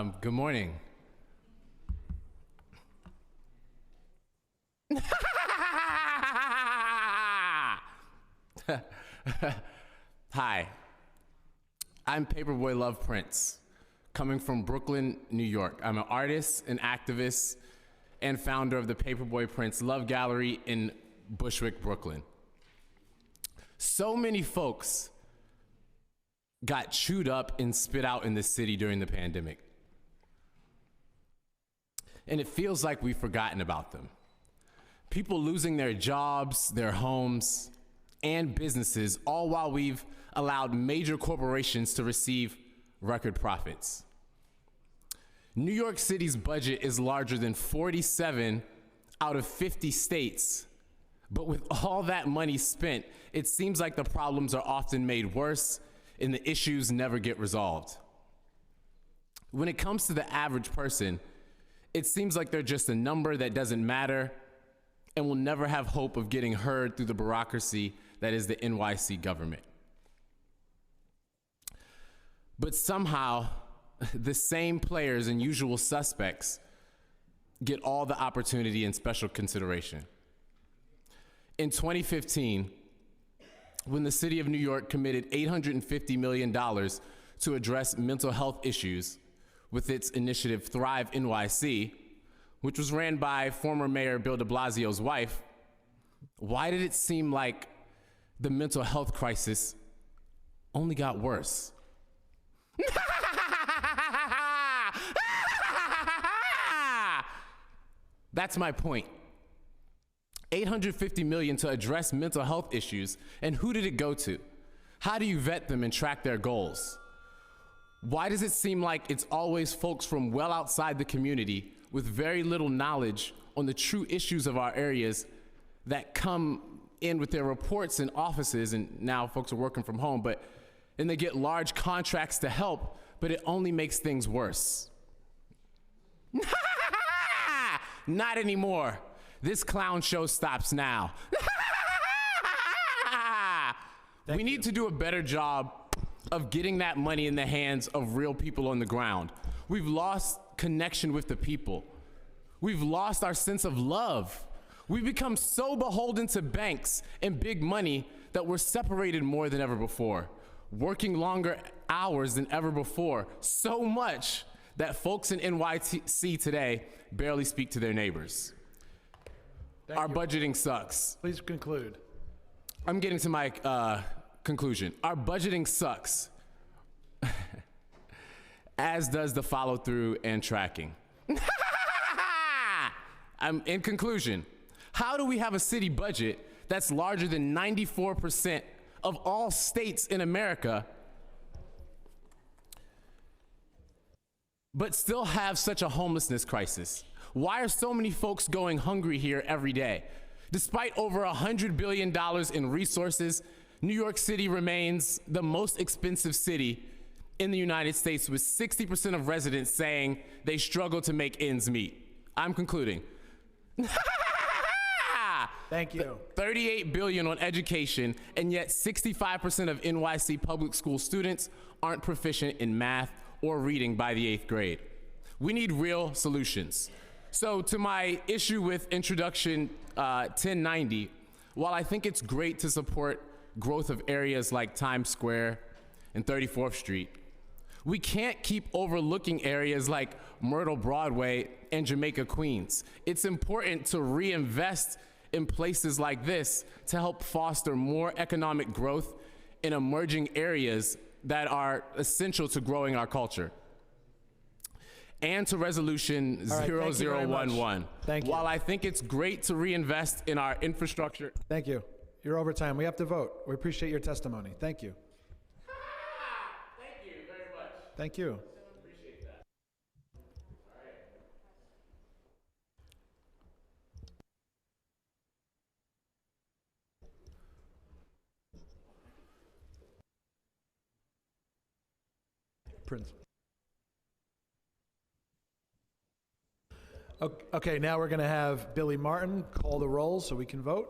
Good morning. Hi, I'm Paperboy Love Prince, coming from Brooklyn, New York. I'm an artist, an activist, and founder of the Paperboy Prince Love Gallery in Bushwick, Brooklyn. So many folks got chewed up and spit out in the city during the pandemic. And it feels like we've forgotten about them. People losing their jobs, their homes, and businesses, all while we've allowed major corporations to receive record profits. New York City's budget is larger than 47 out of 50 states. But with all that money spent, it seems like the problems are often made worse and the issues never get resolved. When it comes to the average person, it seems like they're just a number that doesn't matter and will never have hope of getting heard through the bureaucracy that is the NYC government. But somehow, the same players and usual suspects get all the opportunity and special consideration. In 2015, when the city of New York committed $850 million to address mental health issues with its initiative Thrive NYC, which was ran by former Mayor Bill de Blasio's wife, why did it seem like the mental health crisis only got worse? That's my point. $850 million to address mental health issues, and who did it go to? How do you vet them and track their goals? Why does it seem like it's always folks from well outside the community with very little knowledge on the true issues of our areas that come in with their reports in offices, and now folks are working from home, and they get large contracts to help, but it only makes things worse? Not anymore. This clown show stops now. We need to do a better job of getting that money in the hands of real people on the ground. We've lost connection with the people. We've lost our sense of love. We've become so beholden to banks and big money that we're separated more than ever before, working longer hours than ever before, so much that folks in NYC today barely speak to their neighbors. Our budgeting sucks. Please conclude. I'm getting to my conclusion. Our budgeting sucks, as does the follow through and tracking. I'm in conclusion. How do we have a city budget that's larger than 94% of all states in America, but still have such a homelessness crisis? Why are so many folks going hungry here every day? Despite over $100 billion in resources, New York City remains the most expensive city in the United States, with 60% of residents saying they struggle to make ends meet. I'm concluding. Thank you. $38 billion on education, and yet 65% of NYC public school students aren't proficient in math or reading by the 8th grade. We need real solutions. So to my issue with Introduction 1090, while I think it's great to support growth of areas like Times Square and 34th Street, we can't keep overlooking areas like Myrtle Broadway and Jamaica, Queens. It's important to reinvest in places like this to help foster more economic growth in emerging areas that are essential to growing our culture. And to resolution 0011. Thank you. While I think it's great to reinvest in our infrastructure. Thank you. You're over time. We have to vote. We appreciate your testimony. Thank you. Thank you very much. Thank you. Appreciate that. All right. Prince. Okay, now we're going to have Billy Martin call the roll so we can vote.